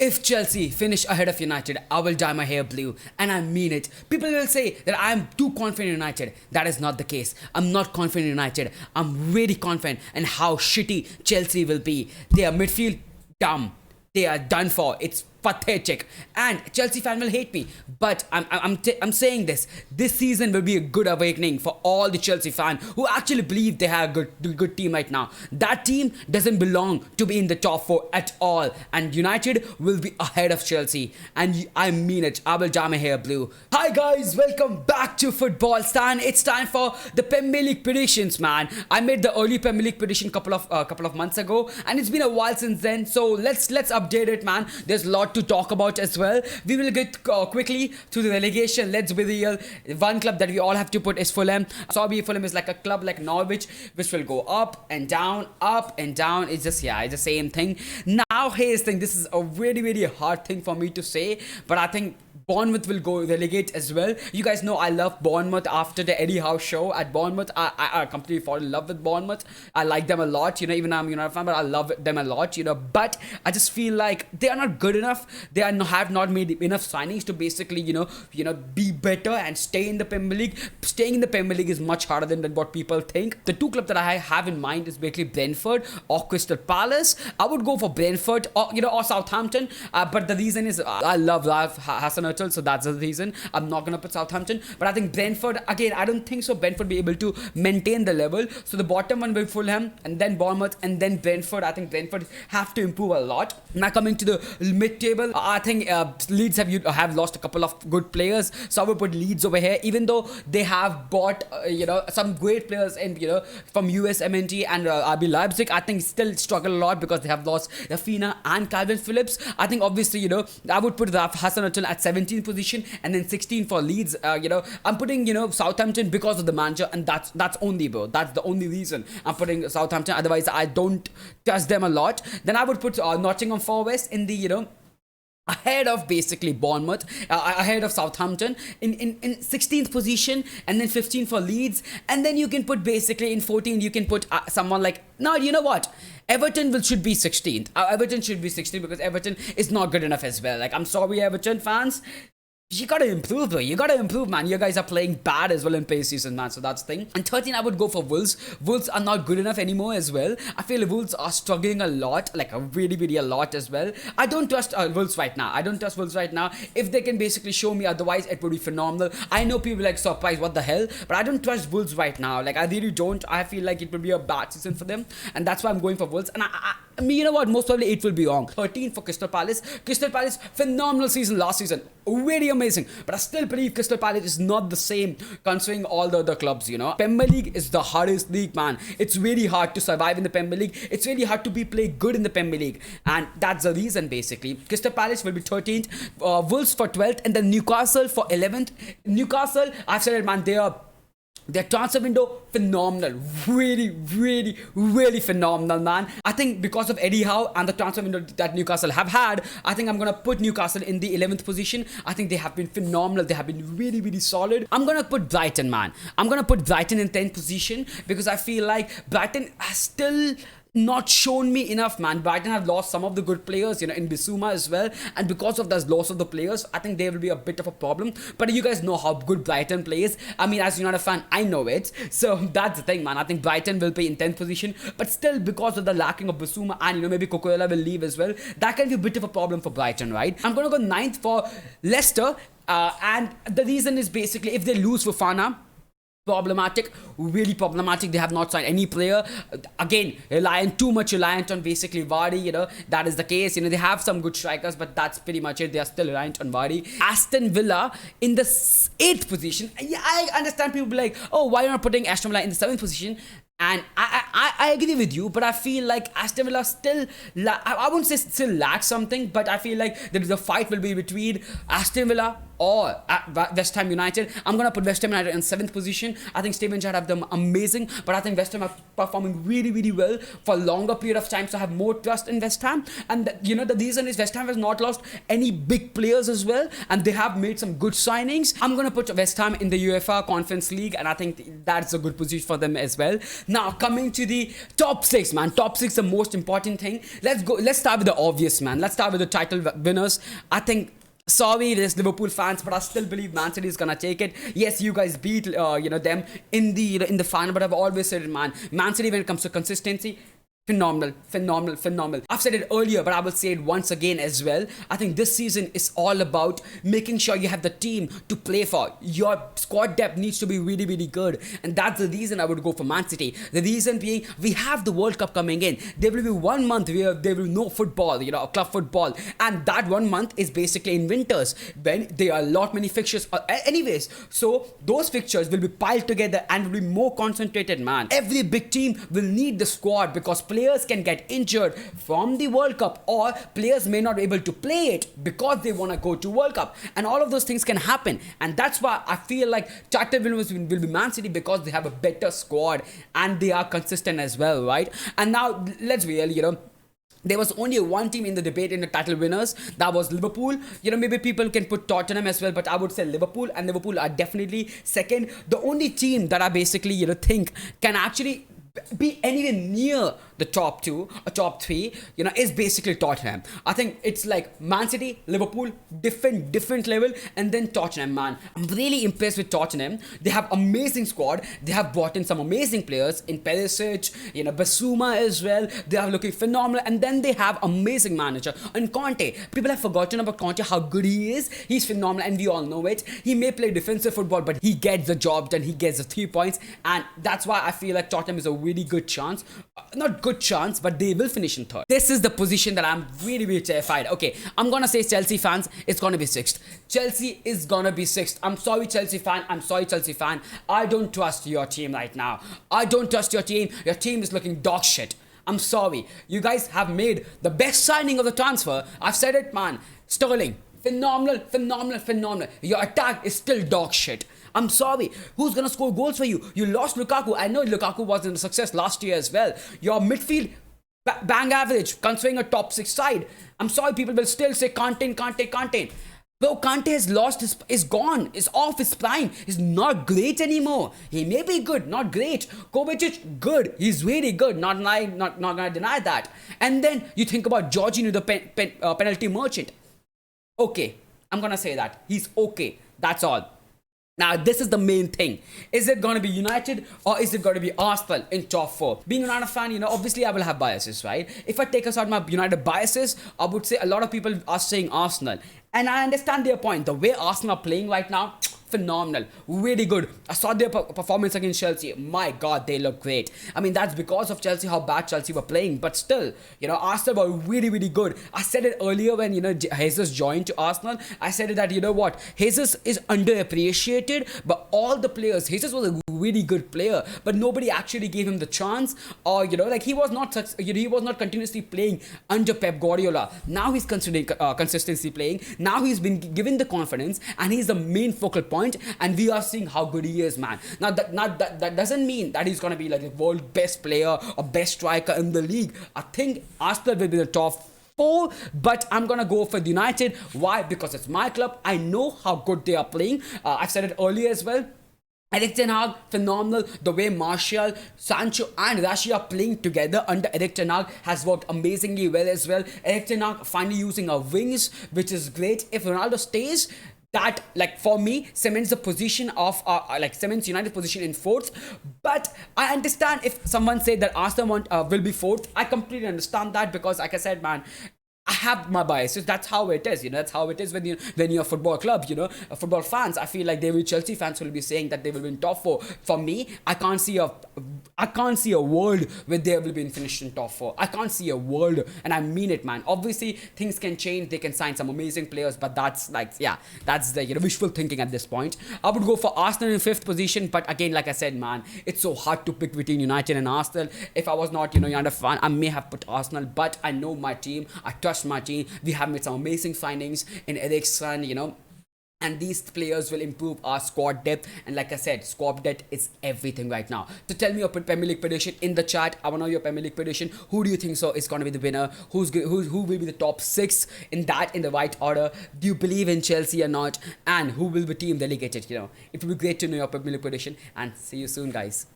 If Chelsea finish ahead of United, I will dye my hair blue. And I mean it. People will say that I am too confident in United. That is not the case. I'm not confident in United. I'm really confident in how shitty Chelsea will be. They are midfield dumb. They are done for. It's pathetic. And Chelsea fan will hate me. But I'm saying this. This season will be a good awakening for all the Chelsea fan who actually believe they have a good team right now. That team doesn't belong to be in the top 4 at all. And United will be ahead of Chelsea. And I mean it. I will dye my hair blue. Hi guys, welcome back to Football Stan. It's time for the Premier League predictions, man. I made the early Premier League prediction couple of months ago, and it's been a while since then. So let's update it, man. There's a lot to talk about as well. We will get quickly to the relegation. Let's be real. One club that we all have to put is Fulham. Sorry, Fulham is like a club like Norwich, which will go up and down, up and down. It's just, yeah, it's the same thing. Now, here's the thing. This is a really hard thing for me to say, but I think Bournemouth will go relegate as well. You guys know I love Bournemouth after the Eddie Howe show at Bournemouth. I completely fall in love with Bournemouth. I like them a lot, even though I'm a United fan, but I love them a lot, But I just feel like they are not good enough. They have not made enough signings to basically, be better and stay in the Premier League. Staying in the Premier League is much harder than what people think. The two clubs that I have in mind is basically Brentford or Crystal Palace. I would go for Brentford or Southampton. But the reason is I love Hassan, so that's the reason. I'm not going to put Southampton, but I think Brentford, again, I don't think so Brentford will be able to maintain the level. So the bottom one will be Fulham, and then Bournemouth, and then Brentford. I think Brentford have to improve a lot. Now coming to the mid-table, I think Leeds have lost a couple of good players, so I will put Leeds over here, even though they have bought some great players in from USMNT and RB Leipzig. I think still struggle a lot because they have lost Rafina and Calvin Phillips. I think obviously I would put Hassan at 17th position, and then 16 for Leeds. I'm putting Southampton because of the manager, and that's only, bro. That's the only reason I'm putting Southampton. Otherwise, I don't trust them a lot. Then I would put Nottingham Forest in the ahead of basically Bournemouth, ahead of Southampton in 16th position, and then 15 for Leeds, and then you can put basically in 14 you can put someone like, no, you know what, Everton should be 16th. Everton should be 16th because Everton is not good enough as well. Like, I'm sorry, Everton fans. You gotta improve, bro. You gotta improve, man. You guys are playing bad as well in preseason, man. So that's the thing. And 13, I would go for Wolves. Wolves are not good enough anymore as well. I feel Wolves are struggling a lot, like really a lot as well. I don't trust Wolves right now. If they can basically show me otherwise, it would be phenomenal. I know people like surprised, what the hell? But I don't trust Wolves right now. Like, I really don't. I feel like it would be a bad season for them. And that's why I'm going for Wolves. And I mean, you know what? Most probably it will be wrong. 13 for Crystal Palace. Crystal Palace, phenomenal season last season. Really amazing. But I still believe Crystal Palace is not the same considering all the other clubs, Premier League is the hardest league, man. It's really hard to survive in the Premier League. It's really hard to play good in the Premier League. And that's the reason, basically. Crystal Palace will be 13th. Wolves for 12th. And then Newcastle for 11th. Newcastle, I've said it, man, their transfer window, phenomenal. Really phenomenal, man. I think because of Eddie Howe and the transfer window that Newcastle have had, I think I'm going to put Newcastle in the 11th position. I think they have been phenomenal. They have been really solid. I'm going to put Brighton, man. I'm going to put Brighton in 10th position because I feel like Brighton has still not shown me enough, man. Brighton have lost some of the good players, in Bissouma as well, and because of that loss of the players, I think they will be a bit of a problem. But you guys know how good Brighton plays. I mean, as you're not a fan, I know it. So that's the thing, man. I think Brighton will be in 10th position, but still because of the lacking of Bissouma and maybe Cucurella will leave as well, that can be a bit of a problem for Brighton, right? I'm gonna go 9th for Leicester, and the reason is basically if they lose Fofana, really problematic. They have not signed any player. Again, too much reliant on basically Vardy, that is the case. They have some good strikers, but that's pretty much it. They are still reliant on Vardy. Aston Villa in the 8th position. Yeah, I understand people be like, oh, why not putting Aston Villa in the 7th position? And I agree with you, but I feel like Aston Villa still, I wouldn't say still lacks something, but I feel like the fight will be between Aston Villa, or at West Ham United. I'm gonna put West Ham United in 7th position. I think Steven Gerrard have them amazing, but I think West Ham are performing really, really well for a longer period of time, so I have more trust in West Ham. And the reason is West Ham has not lost any big players as well, and they have made some good signings. I'm gonna put West Ham in the UEFA Conference League, and I think that's a good position for them as well. Now coming to the top 6, man. Top 6, the most important thing. Let's start with the obvious, man. Let's start with the title winners. I think, sorry, there's Liverpool fans, but I still believe Man City is gonna take it. Yes, you guys beat them in the final, but I've always said it, man. Man City, when it comes to consistency, phenomenal. I've said it earlier, but I will say it once again as well. I think this season is all about making sure you have the team to play for. Your squad depth needs to be really, really good, and that's the reason I would go for Man City. The reason being, we have the World Cup coming in. There will be 1 month where there will be no football, club football, and that 1 month is basically in winters when there are a lot many fixtures. Anyways, so those fixtures will be piled together and will be more concentrated, man. Every big team will need the squad because players can get injured from the World Cup, or players may not be able to play it because they want to go to World Cup, and all of those things can happen. And that's why I feel like title winners will be Man City, because they have a better squad and they are consistent as well, right? And now let's be real, there was only one team in the debate in the title winners. That was Liverpool. Maybe people can put Tottenham as well, but I would say Liverpool, and Liverpool are definitely second. The only team that I basically think can actually be anywhere near the top 2 or top 3, is basically Tottenham. I think it's like Man City, Liverpool, different level, and then Tottenham, man. I'm really impressed with Tottenham. They have amazing squad. They have brought in some amazing players in Perisic, Basuma as well. They are looking phenomenal, and then they have amazing manager. And Conte, people have forgotten about Conte, how good he is. He's phenomenal, and we all know it. He may play defensive football, but he gets the job done. He gets the 3 points, and that's why I feel like Tottenham is a really good chance. Not good chance, but they will finish in 3rd. This is the position that I'm really, really terrified. Okay, I'm gonna say Chelsea fans, it's gonna be 6th. Chelsea is gonna be 6th. I'm sorry, Chelsea fan. I don't trust your team right now. I don't trust your team. Your team is looking dog shit. I'm sorry. You guys have made the best signing of the transfer. I've said it, man. Sterling, phenomenal. Your attack is still dog shit. I'm sorry. Who's gonna score goals for you? You lost Lukaku. I know Lukaku wasn't a success last year as well. Your midfield, bang average, considering a top 6 side. I'm sorry, people will still say Kante. Bro, Kante has lost is gone. Is off his prime. He's not great anymore. He may be good, not great. Kovacic, good. He's really good. Not gonna deny that. And then you think about Jorginho, the penalty merchant. Okay, I'm gonna say that. He's okay. That's all. Now, this is the main thing. Is it going to be United, or is it going to be Arsenal in top 4? Being a United fan, obviously I will have biases, right? If I take aside my United biases, I would say a lot of people are saying Arsenal. And I understand their point. The way Arsenal are playing right now, phenomenal, really good. I saw their performance against Chelsea. My God, they look great. I mean, that's because of Chelsea, how bad Chelsea were playing. But still, Arsenal were really, really good. I said it earlier when, Jesus joined to Arsenal. I said that, Jesus is underappreciated, but all the players, Jesus was a really good player, but nobody actually gave him the chance, or, he was not continuously playing under Pep Guardiola. Now he's considering consistency playing. Now he's been given the confidence, and he's the main focal point. And we are seeing how good he is, man. Now that doesn't mean that he's gonna be like the world best player or best striker in the league. I think Arsenal will be the top 4, but I'm gonna go for United. Why? Because it's my club. I know how good they are playing. I've said it earlier as well. Erik Ten Hag, phenomenal. The way Martial, Sancho and Rashi are playing together under Erik Ten Hag has worked amazingly well as well. Erik Ten Hag finally using our wings, which is great. If Ronaldo stays, that, for me, cements the position of cements United position in 4th. But I understand if someone said that Arsenal will be 4th. I completely understand that, because like I said, man, I have my biases. That's how it is. That's how it is when you're a football club. Football fans. I feel like they will Chelsea fans will be saying that they will win top 4. For me, I can't see a world where they will be finished in top 4. I can't see a world, and I mean it, man. Obviously, things can change. They can sign some amazing players, but that's the wishful thinking at this point. I would go for Arsenal in 5th position, but again, like I said, man, it's so hard to pick between United and Arsenal. If I was not United fan, I may have put Arsenal, but I know my team. I trust my team. We have made some amazing signings in Eriksen, and these players will improve our squad depth. And like I said, squad depth is everything right now. So tell me your Premier League prediction in the chat. I want to know your Premier League prediction. Who do you think so is going to be the winner? Who will be the top 6 in the right order? Do you believe in Chelsea or not? And who will be team relegated? It will be great to know your Premier League prediction. And see you soon, guys.